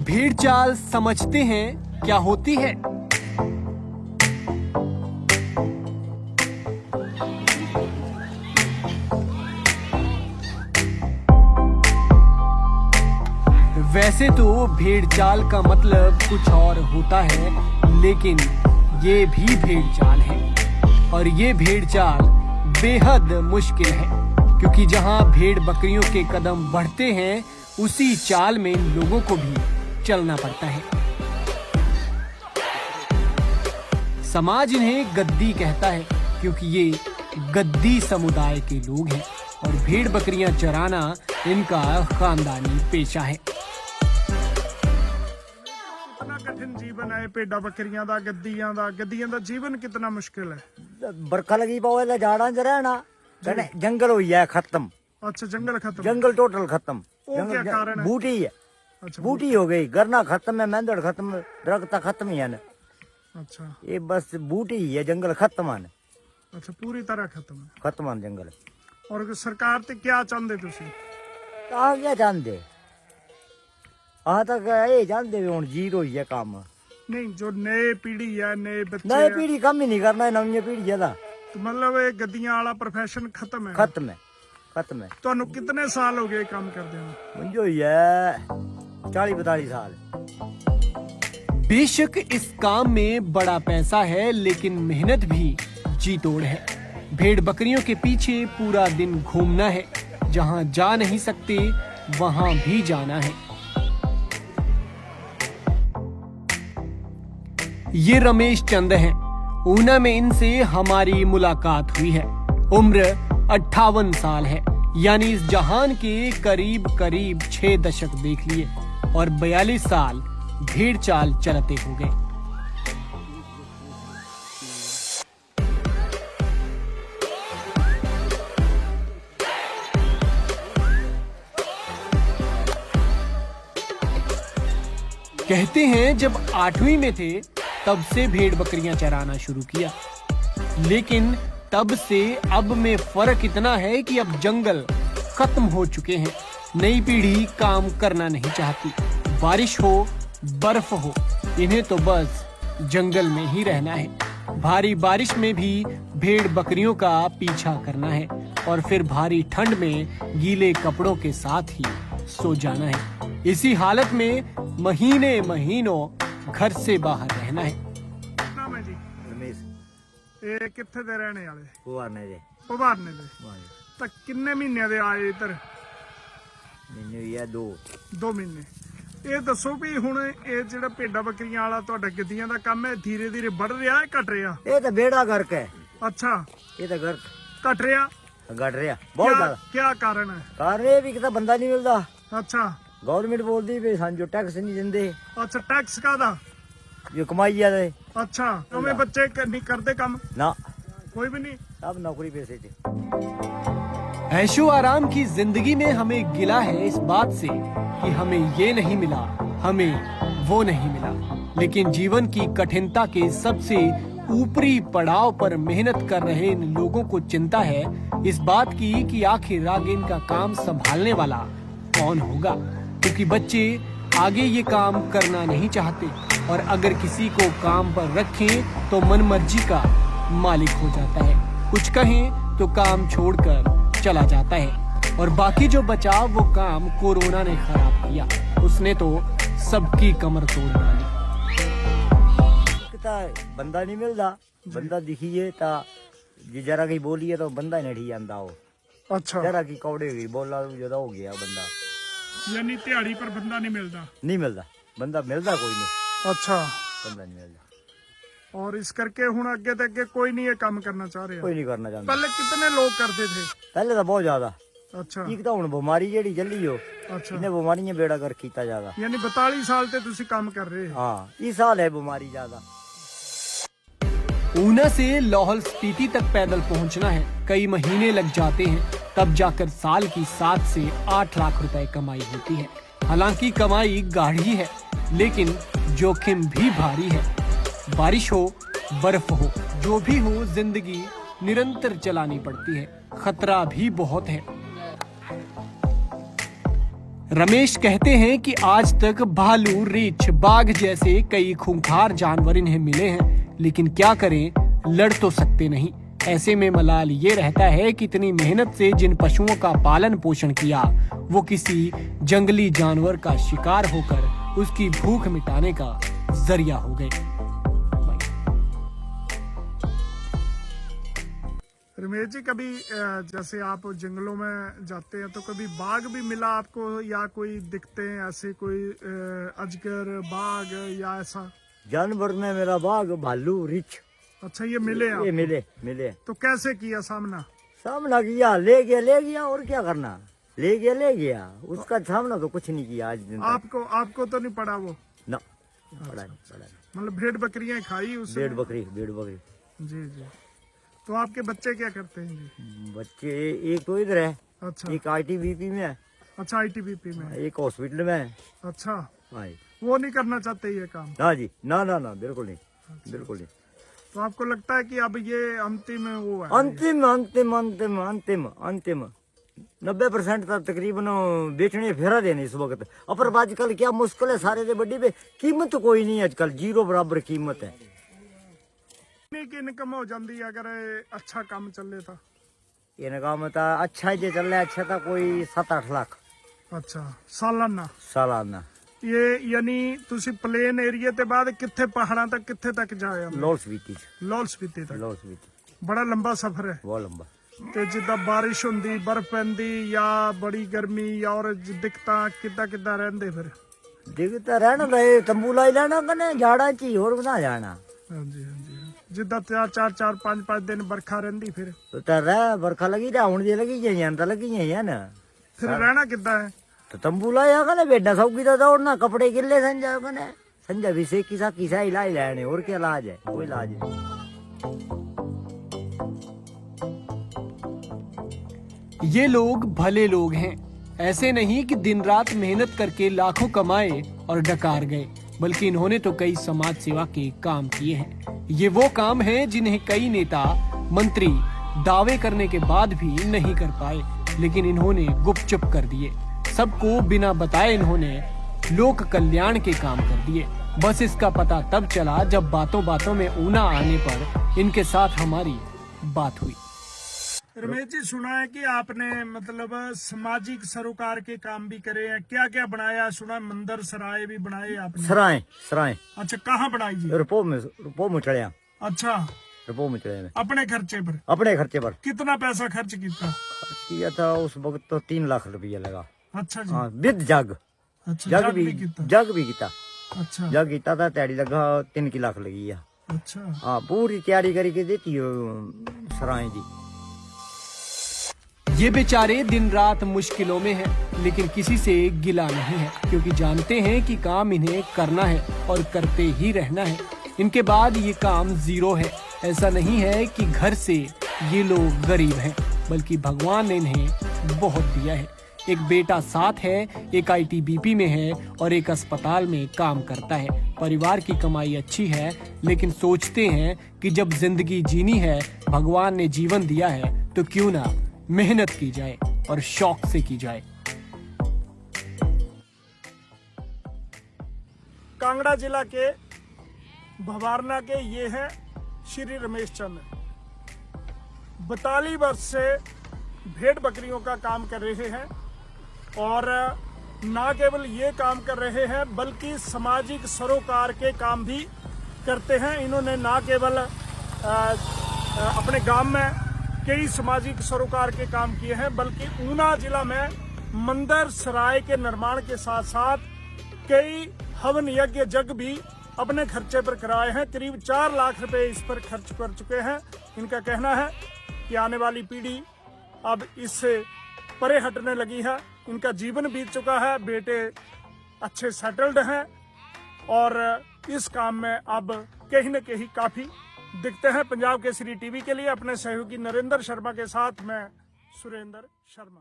भेड़ चाल समझते हैं क्या होती है? वैसे तो भेड़ चाल का मतलब कुछ और होता है, लेकिन ये भी भेड़ चाल है। और ये भेड़ चाल बेहद मुश्किल है, क्योंकि जहां भेड़ बकरियों के कदम बढ़ते हैं उसी चाल में लोगों को भी चलना पड़ता है। समाज इन्हें गद्दी कहता है, क्योंकि ये गद्दी समुदाय के लोग हैं और भेड़ बकरियां चराना इनका खानदानी पेशा है। कितना कठिन जीवन है भेड़ा बकरियां दा, गद्दियां दा जीवन कितना मुश्किल है। बरखा लगी पावे झाड़ा च रहना, जंगल हो गया खत्म। अच्छा, जंगल खत्म, जंगल टोटल खत्म। वो क्या कारण है? बूटी है, अच्छा, बूटी हो गई, गरना खत्म है, मेंदड़ खत्म, दरख्त खत्म ही है न। अच्छा ये बस बूटी ही है, जंगल खत्म है। अच्छा, पूरी तरह खत्म है। खत्म है जंगल। और सरकार ते क्या चाहते तुसी? आ क्या जानते तक ये जानते भी हुन जीत होई है काम। नहीं, जो नए पीढ़ी है, नए बच्चे नई है, पीढ़ी कम ही नहीं करना, नवी पीढ़ी है तो मतलब ये गद्दियां वाला प्रोफेशन खत्म है। खत्म है, खत्म है। ਤੁਹਾਨੂੰ कितने साल हो गए काम करते हैं? मुझे हुई है 40-42 साल। बेशक इस काम में बड़ा पैसा है, लेकिन मेहनत भी जी तोड़ है। भेड़ बकरियों के पीछे पूरा दिन घूमना है, जहां जा नहीं सकते वहां भी जाना है। ये रमेश चंद हैं। ऊना में इनसे हमारी मुलाकात हुई है। उम्र 58 साल है, यानी इस जहान के करीब 6 दशक देख लिए और 42 साल भेड़ चाल चलते हो गए। कहते हैं जब 8वीं में थे तब से भेड़ बकरियां चराना शुरू किया, लेकिन तब से अब में फर्क इतना है कि अब जंगल खत्म हो चुके हैं। नई पीढ़ी काम करना नहीं चाहती। बारिश हो, बर्फ हो, इन्हें तो बस जंगल में ही रहना है। भारी बारिश में भी भेड़ बकरियों का पीछा करना है और फिर भारी ठंड में गीले कपड़ों के साथ ही सो जाना है। इसी हालत में महीनों घर से बाहर रहना है। नाम है जी रमेश ਇਹ ਕਿੱਥੇ ਦੇ ਰਹਿਣੇ ਵਾਲੇ? भवाने दे ਭਵਾਰਨੇ ਦੇ। ਤਾਂ ਕਿੰਨੇ ਮਹੀਨਿਆਂ ਦੇ ਆਏ ਇੱਧਰ? मैंने ये 2 ਮਹੀਨੇ। ਇਹ ਦੱਸੋ ਵੀ ਹੁਣ ਇਹ ਜਿਹੜਾ ਭੇਡਾਂ ਬੱਕਰੀਆਂ ਵਾਲਾ ਤੁਹਾਡਾ ਗੱਦੀਆਂ ਦਾ ਕੰਮ ਹੈ, ਧੀਰੇ ਧੀਰੇ ਵੱਧ ਰਿਹਾ ਹੈ ਘਟ ਰਿਹਾ? ये तो बेड़ा घर का है। अच्छा, ये तो घर घट रहा? घट रहा बहुत ज्यादा। क्या कारण है? कारण ये भी कितना बंदा नहीं मिलता। अच्छा गवर्नमेंट बोलती भी जो टैक्स नहीं देंदे, अच्छा, टैक्स का दा? जो कमाई है अच्छा, तुम्हें बच्चे नहीं करते काम? ना, कोई भी नहीं? सब नौकरी पैसे थे। ऐशो आराम की जिंदगी में हमें गिला है इस बात से कि हमें ये नहीं मिला, हमें वो नहीं मिला। लेकिन जीवन की कठिनता के सबसे ऊपरी पड़ाव पर मेहनत कर रहे इन लोगों को चिंता है इस बात की कि आखिर आगे इनका काम संभालने वाला कौन होगा, क्योंकि बच्चे आगे ये काम करना नहीं चाहते और अगर किसी को काम पर रखें तो मनमर्जी का मालिक हो जाता है। कुछ कहें तो काम छोड़कर चला जाता है और बाकी जो बचा वो काम कोरोना ने खराब किया। उसने तो सबकी कमर तोड़ डाली। कितना बंदा नहीं मिलता, बंदा दिखिए ता जी जरा की बोलिए तो बंदा ही नहीं जाता हो। अच्छा, जरा की कौड़े हुई बोला ज्यादा हो गया बंदा। यानी दिहाड़ी पर बंदा नहीं मिलता? नहीं मिलता, बंदा मिलता कोई नहीं। अच्छा, बंदा नहीं मिलता। और इस करके हुन अगे ते अगे कोई नहीं ये काम करना चाह रहा? कोई नहीं करना चाहता। पहले कितने लोग करते थे? पहले तो बहुत ज्यादा। अच्छा, एक तो हुन बीमारी जेड़ी चली हो, अच्छा, इन्हें बीमारियां बेड़ा कर कीता ज्यादा। यानी 42 साल ते तुसी काम कर रहे हो? हाँ, इस साल है बीमारी ज्यादा। ऊना से लाहौल स्पीति तक पैदल पहुंचना है, कई महीने लग जाते हैं, तब जाकर साल की 7 से 8 लाख रुपए कमाई होती है। हालांकि कमाई गाढ़ी है, लेकिन जोखिम भी भारी है। बारिश हो, बर्फ हो, जो भी हो, जिंदगी निरंतर चलानी पड़ती है। खतरा भी बहुत है। रमेश कहते हैं कि आज तक भालू, रीछ, बाघ जैसे कई खूंखार जानवर इन्हें मिले हैं, लेकिन क्या करें, लड़ तो सकते नहीं। ऐसे में मलाल ये रहता है कि इतनी मेहनत से जिन पशुओं का पालन पोषण किया वो किसी जंगली जानवर का शिकार होकर उसकी भूख मिटाने का जरिया हो गए। रमेश जी, कभी जैसे आप जंगलों में जाते हैं तो कभी बाघ भी मिला आपको, या कोई दिखते हैं ऐसे कोई अजगर, बाघ या ऐसा जानवर में मेरा बाघ, भालू, रीछ, अच्छा ये मिले आप? ये मिले। तो कैसे किया सामना किया, ले गया और क्या करना, ले गया। उसका सामना तो कुछ नहीं किया आज दिन तक। आपको तो नहीं पड़ा वो ना, पड़ा नहीं। मतलब भेड़ बकरियां खाई उसने? भेड़ बकरी। जी जी। तो आपके बच्चे क्या करते हैं जी? बच्चे एक तो इधर है, अच्छा, एक ITBP में है, अच्छा ITBP में, एक हॉस्पिटल में है। अच्छा, भाई वो नहीं करना चाहते ये काम? ना जी, ना बिल्कुल नहीं, बिल्कुल नहीं। तो आपको लगता है कि अब ये अंतिम वो है? अंतिम 90% तक तकरीबन बेचने फेरा देने इस वक्त। अपर आजकल क्या मुश्किल है, सारे से बड़ी पे कीमत कोई नहीं, आजकल जीरो बराबर कीमत है। की इनकम हो जाती है अगर अच्छा काम चले था? इनकम तो अच्छा जे चल रहा है, अच्छा था कोई 7-8 लाख। अच्छा, सालाना। ये यानी तुसी प्लेन एरिया ते बाद किथे पहाड़ां तक किथे तक जाए? लाहौल स्पीति तक। बड़ा लंबा सफर है। बहुत लंबा। ते जिद्दां बारिश हुंदी, बर्फ पैंदी या बड़ी गर्मी या और दिक्कतां किद्दां रहिंदे फिर? दिखता रहना तो तंबू लाई लेना कने, झाड़ा ची होर ना जाना। हाँ जी। जिद्दां 4 5 दिन बरखा रहिंदी फिर? तो रह बरखा लगी था, हुण जे लगी जाइयां तो लगी जाइयां ना। फिर रहना किद्दां है? तो तंबू लाया कने, बेडा सौगी तो दौड़ना, कपड़े गिल्ले संजा कने, संजा भी से किसा इलाज लेने, और क्या इलाज है? कोई इलाज नहीं। ये लोग भले लोग हैं, ऐसे नहीं कि दिन रात मेहनत करके लाखों कमाए और डकार गए, बल्कि इन्होंने तो कई समाज सेवा के काम किए हैं। ये वो काम हैं जिन्हें कई नेता, मंत्री दावे करने के बाद भी नहीं कर पाए, लेकिन इन्होंने गुपचुप कर दिए। सबको बिना बताए इन्होंने लोक कल्याण के काम कर दिए। बस इसका पता तब चला जब बातों बातों में ऊना आने पर इनके साथ हमारी बात हुई। रमेश जी, सुना है कि आपने मतलब सामाजिक सरोकार के काम भी करे हैं, क्या क्या बनाया? सुना मंदिर सराय भी बनाए आपने? सराय। अच्छा, कहाँ बनाई जी? रुपो में चढ़िया। अच्छा, रुपो में चढ़े में। अपने खर्चे पर? कितना पैसा खर्च किया था उस वक्त? तो 3 लाख रुपया लगा। अच्छा जी। हाँ, विद जग। अच्छा, जग भी किया। अच्छा, जग किया था, तैयारी लगा 3 लाख लगी है। अच्छा, हाँ, पूरी तैयारी करके देती हो सराय जी। ये बेचारे दिन रात मुश्किलों में हैं, लेकिन किसी से गिला नहीं है, क्योंकि जानते हैं कि काम इन्हें करना है और करते ही रहना है। इनके बाद ये काम जीरो है। ऐसा नहीं है कि घर से ये लोग गरीब हैं, बल्कि भगवान ने इन्हें बहुत दिया है। एक बेटा साथ है, एक ITBP में है और एक अस्पताल में काम करता है। परिवार की कमाई अच्छी है, लेकिन सोचते हैं कि जब जिंदगी जीनी है, भगवान ने जीवन दिया है, तो क्यों ना मेहनत की जाए और शौक से की जाए। कांगड़ा जिला के भवारना के ये है श्री रमेश चंद्र। 42 वर्ष से भेड़ बकरियों का काम कर रहे हैं, और ना केवल ये काम कर रहे हैं बल्कि सामाजिक सरोकार के काम भी करते हैं। इन्होंने ना केवल अपने गांव में कई सामाजिक सरोकार के काम किए हैं, बल्कि ऊना जिला में मंदिर सराय के निर्माण के साथ साथ कई हवन यज्ञ जग भी अपने खर्चे पर कराए हैं। करीब 4 लाख रुपए इस पर खर्च कर चुके हैं। इनका कहना है कि आने वाली पीढ़ी अब इससे परे हटने लगी है। इनका जीवन बीत चुका है, बेटे अच्छे सेटल्ड हैं और इस काम में अब कहीं न कहीं काफी दिखते हैं। पंजाब केसरी टीवी के लिए अपने सहयोगी नरेंद्र शर्मा के साथ मैं सुरेंद्र शर्मा।